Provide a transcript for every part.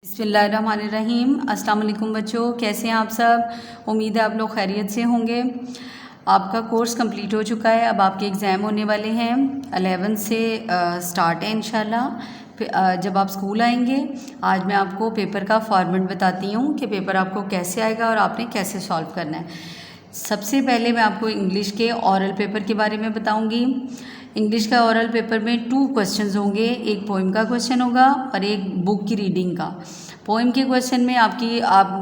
बिस्मिल्लाहिर्रहमानिर्रहीम। अस्सलाम वालेकुम बच्चों, कैसे हैं आप सब। उम्मीद है आप लोग खैरियत से होंगे। आपका कोर्स कंप्लीट हो चुका है। अब आपके एग्ज़ाम होने वाले हैं 11 से स्टार्ट है इंशाल्लाह। फिर जब आप स्कूल आएंगे, आज मैं आपको पेपर का फॉर्मेट बताती हूँ कि पेपर आपको कैसे आएगा और आपने कैसे सॉल्व करना है। सबसे पहले मैं आपको इंग्लिश के ओरल पेपर के बारे में बताऊँगी। इंग्लिश का ओरल पेपर में 2 क्वेश्चंस होंगे, एक पोइम का क्वेश्चन होगा और एक बुक की रीडिंग का। पोइम के क्वेश्चन में आप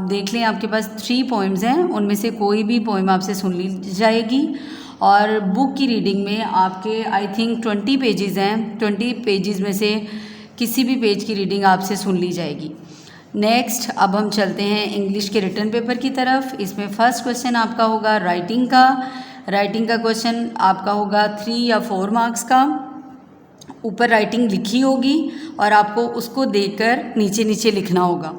देख लें, आपके पास 3 पोइम्स हैं, उनमें से कोई भी पोइम आपसे सुन ली जाएगी। और बुक की रीडिंग में आपके आई थिंक 20 पेजेस हैं, 20 पेजेस में से किसी भी पेज की रीडिंग आपसे सुन ली जाएगी। नेक्स्ट, अब हम चलते हैं इंग्लिश के रिटन पेपर की तरफ। इसमें फर्स्ट क्वेश्चन आपका होगा राइटिंग का। राइटिंग का क्वेश्चन आपका होगा 3 या 4 मार्क्स का। ऊपर राइटिंग लिखी होगी और आपको उसको देखकर नीचे नीचे लिखना होगा।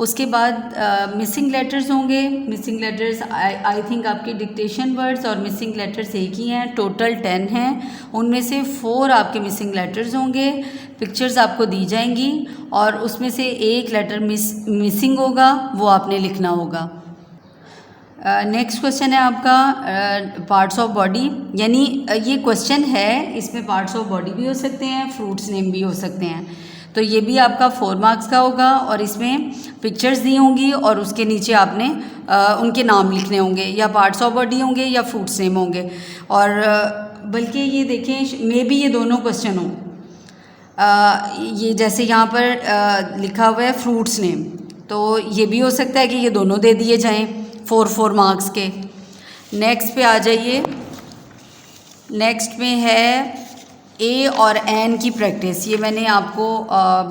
उसके बाद मिसिंग लेटर्स होंगे। मिसिंग लेटर्स आई थिंक आपके डिक्टेशन वर्ड्स और मिसिंग लेटर्स एक ही हैं। टोटल 10 हैं, उनमें से 4 आपके मिसिंग लेटर्स होंगे। पिक्चर्स आपको दी जाएंगी और उसमें से एक लेटर मिसिंग होगा, वो आपने लिखना होगा। नेक्स्ट क्वेश्चन है आपका पार्ट्स ऑफ बॉडी, यानी ये क्वेश्चन है, इसमें पार्ट्स ऑफ बॉडी भी हो सकते हैं, फ्रूट्स नेम भी हो सकते हैं। तो ये भी आपका 4 मार्क्स का होगा और इसमें पिक्चर्स दी होंगी और उसके नीचे आपने उनके नाम लिखने होंगे, या पार्ट्स ऑफ बॉडी होंगे या फ्रूट्स नेम होंगे। और बल्कि ये देखें, मे बी ये दोनों क्वेश्चन हों। ये जैसे यहाँ पर लिखा हुआ है फ्रूट्स नेम, तो ये भी हो सकता है कि ये दोनों दे दिए जाएं 4 मार्क्स के। नेक्स्ट पे आ जाइए। नेक्स्ट में है ए और एन की प्रैक्टिस। ये मैंने आपको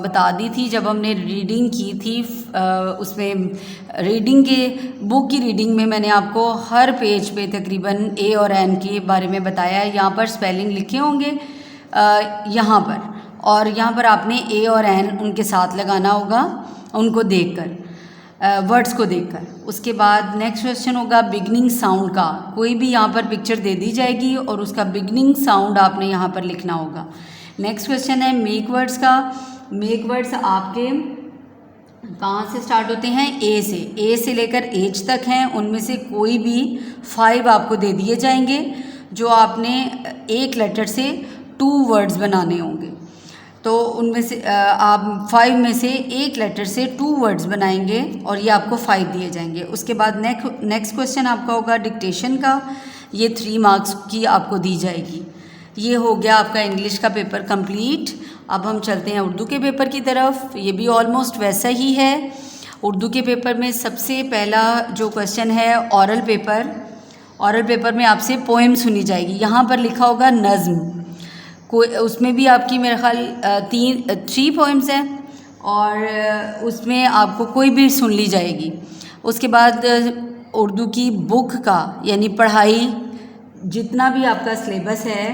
बता दी थी जब हमने रीडिंग की थी। उसमें रीडिंग के बुक की रीडिंग में मैंने आपको हर पेज पे तकरीबन ए और एन के बारे में बताया है। यहाँ पर स्पेलिंग लिखे होंगे यहाँ पर, और यहाँ पर आपने ए और एन उनके साथ लगाना होगा, उनको देखकर, वर्ड्स को देखकर। उसके बाद नेक्स्ट क्वेश्चन होगा बिगनिंग साउंड का। कोई भी यहाँ पर पिक्चर दे दी जाएगी और उसका बिगनिंग साउंड आपने यहाँ पर लिखना होगा। नेक्स्ट क्वेश्चन है मेक वर्ड्स का। मेक वर्ड्स आपके कहाँ से स्टार्ट होते हैं? ए से लेकर एच तक हैं। उनमें से कोई भी 5 आपको दे दिए जाएंगे, जो आपने एक लेटर से 2 वर्ड्स बनाने होंगे। तो उनमें से आप 5 में से एक लेटर से 2 वर्ड्स बनाएंगे और ये आपको 5 दिए जाएंगे। उसके बाद नेक्स्ट क्वेश्चन आपका होगा डिक्टेशन का। ये 3 मार्क्स की आपको दी जाएगी। ये हो गया आपका इंग्लिश का पेपर कंप्लीट। अब हम चलते हैं उर्दू के पेपर की तरफ। ये भी ऑलमोस्ट वैसा ही है। उर्दू के पेपर में सबसे पहला जो क्वेश्चन है ओरल पेपर। ओरल पेपर में आपसे पोएम सुनी जाएगी। यहाँ पर लिखा होगा नज़्म। उसमें भी आपकी मेरे ख्याल 3 पोएम्स हैं और उसमें आपको कोई भी सुन ली जाएगी। उसके बाद उर्दू की बुक का, यानी पढ़ाई, जितना भी आपका सिलेबस है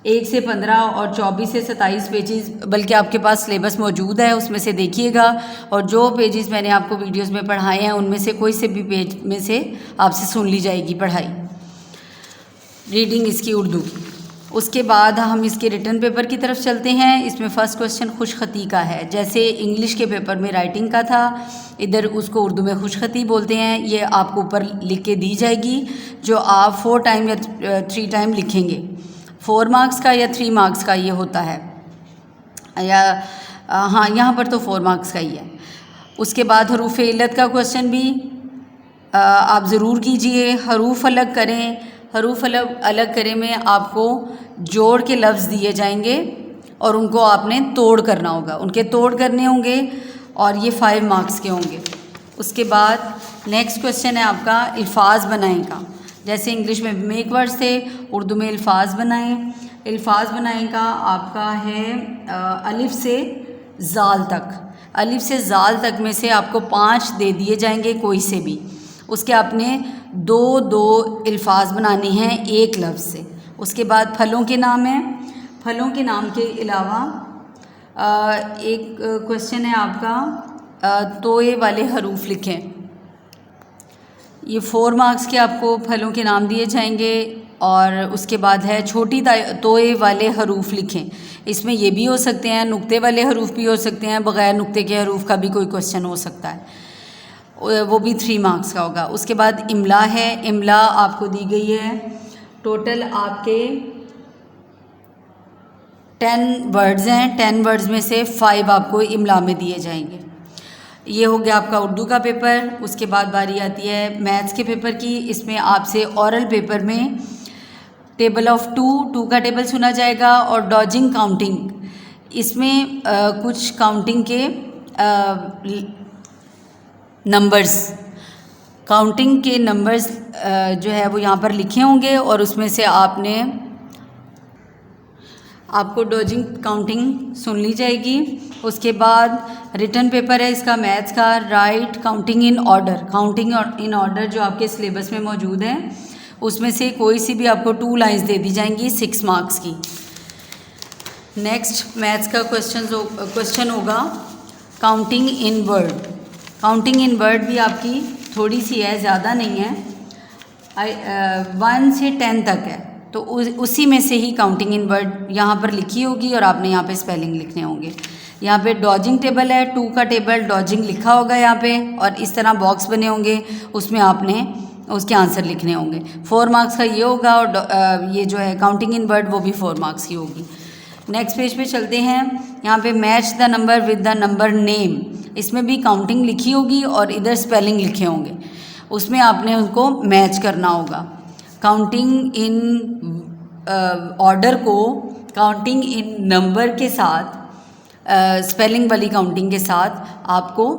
1 से 15 और 24 से 27 पेजेस, बल्कि आपके पास सिलेबस मौजूद है, उसमें से देखिएगा। और जो पेजेस मैंने आपको वीडियोस में पढ़ाए हैं उनमें से कोई से भी पेज में से आपसे सुन ली जाएगी पढ़ाई, रीडिंग इसकी उर्दू की। उसके बाद हम इसके रिटन पेपर की तरफ चलते हैं। इसमें फ़र्स्ट क्वेश्चन खुशखती का है। जैसे इंग्लिश के पेपर में राइटिंग का था, इधर उसको उर्दू में खुशखती बोलते हैं। ये आपको ऊपर लिख के दी जाएगी, जो आप 4 टाइम या 3 टाइम लिखेंगे। 4 मार्क्स का या 3 मार्क्स का ये होता है, या हाँ, यहाँ पर तो 4 मार्क्स का ही है। उसके बाद हरूफ इल्लत का क्वेश्चन भी आप ज़रूर कीजिए। हरूफ अलग करें। हरूफ अलग करें में आपको जोड़ के लफ्ज़ दिए जाएंगे और उनको आपने तोड़ करना होगा, उनके तोड़ करने होंगे और ये 5 मार्क्स के होंगे। उसके बाद नेक्स्ट क्वेश्चन है आपका अल्फाज बनाएं का। जैसे इंग्लिश में मेक वर्ड्स थे, उर्दू में अल्फाज बनाएं। अल्फाज बनाएं का आपका है अलिफ से ज़ाल तक। अलिफ से ज़ाल तक में से आपको 5 दे दिए जाएंगे कोई से भी। उसके आपने 2 अल्फाज बनाने हैं एक लफ्ज़ से। उसके बाद फलों के नाम हैं। फलों के नाम के अलावा एक क्वेश्चन है आपका तोए वाले हरूफ लिखें। ये 4 मार्क्स के आपको फलों के नाम दिए जाएंगे। और उसके बाद है छोटी तोए वाले हरूफ लिखें। इसमें ये भी हो सकते हैं, नुक्ते वाले हरूफ भी हो सकते हैं, बग़ैर नुक्ते के हरूफ का भी कोई क्वेश्चन हो सकता है, वो भी 3 मार्क्स का होगा। उसके बाद इमला है, इमला आपको दी गई है, टोटल आपके 10 वर्ड्स हैं, 10 वर्ड्स में से 5 आपको इमला में दिए जाएंगे। ये हो गया आपका उर्दू का पेपर। उसके बाद बारी आती है मैथ्स के पेपर की। इसमें आपसे ओरल पेपर में टेबल ऑफ 2 का टेबल सुना जाएगा और डॉजिंग काउंटिंग, इसमें कुछ काउंटिंग के नंबर्स, काउंटिंग के नंबर्स जो है वो यहाँ पर लिखे होंगे और उसमें से आपको डॉजिंग काउंटिंग सुन ली जाएगी। उसके बाद रिटन पेपर है इसका मैथ्स का, right counting in order, counting in order जो आपके सिलेबस में मौजूद है उसमें से कोई सी भी आपको 2 लाइंस दे दी जाएंगी 6 मार्क्स की। नेक्स्ट मैथ्स का क्वेश्चन होगा counting in word. Counting in word भी आपकी थोड़ी सी है, ज़्यादा नहीं है, 1 से 10 तक है, तो उसी में से ही काउंटिंग इन वर्ड यहाँ पर लिखी होगी और आपने यहाँ पे स्पेलिंग लिखने होंगे। यहाँ पे डॉजिंग टेबल है, 2 का टेबल डॉजिंग लिखा होगा यहाँ पे और इस तरह बॉक्स बने होंगे, उसमें आपने उसके आंसर लिखने होंगे। 4 मार्क्स का ये होगा और ये जो है काउंटिंग इन वर्ड वो भी 4 मार्क्स की होगी। नेक्स्ट पेज पे चलते हैं। यहाँ पे match the number with the number name, इसमें भी काउंटिंग लिखी होगी और इधर स्पेलिंग लिखे होंगे, उसमें आपने उनको मैच करना होगा। काउंटिंग इन ऑर्डर को काउंटिंग इन नंबर के साथ, स्पेलिंग वाली काउंटिंग के साथ आपको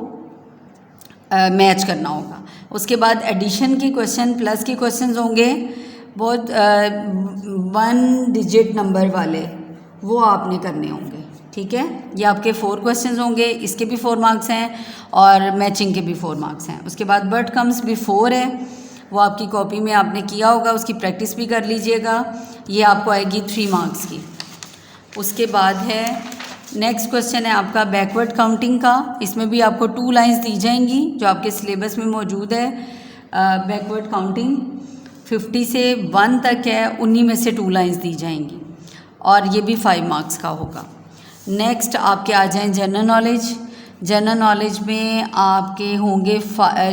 मैच करना होगा। उसके बाद एडिशन के क्वेश्चन, प्लस के क्वेश्चंस होंगे, बहुत 1 डिजिट नंबर वाले, वो आपने करने होंगे, ठीक है। ये आपके 4 क्वेश्चंस होंगे, इसके भी 4 मार्क्स हैं और मैचिंग के भी 4 मार्क्स हैं। उसके बाद बट कम्स बिफोर है, वो आपकी कॉपी में आपने किया होगा, उसकी प्रैक्टिस भी कर लीजिएगा, ये आपको आएगी 3 मार्क्स की। उसके बाद है नेक्स्ट क्वेश्चन है आपका बैकवर्ड काउंटिंग का, इसमें भी आपको 2 लाइंस दी जाएंगी जो आपके सिलेबस में मौजूद है। बैकवर्ड काउंटिंग 50 से 1 तक है, उन्हीं में से 2 लाइंस दी जाएंगी और ये भी 5 मार्क्स का होगा। नेक्स्ट आपके आ जाएं जनरल नॉलेज। जनरल नॉलेज में आपके होंगे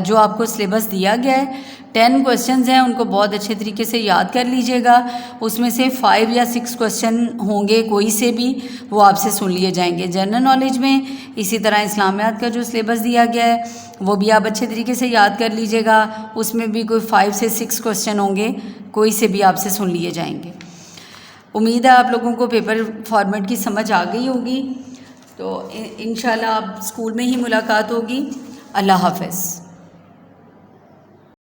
जो आपको सिलेबस दिया गया है 10 क्वेश्चंस हैं, उनको बहुत अच्छे तरीके से याद कर लीजिएगा। उसमें से 5 या 6 क्वेश्चन होंगे, कोई से भी, वो आपसे सुन लिए जाएंगे जनरल नॉलेज में। इसी तरह इस्लामियात का जो सिलेबस दिया गया है वो भी आप अच्छे तरीके से याद कर लीजिएगा, उसमें भी कोई 5 से 6 क्वेश्चन होंगे, कोई से भी आपसे सुन लिए जाएंगे। उम्मीद है आप लोगों को पेपर फॉर्मेट की समझ आ गई होगी, तो इंशाल्लाह आप स्कूल में ही मुलाकात होगी। अल्लाह हाफ़िज़।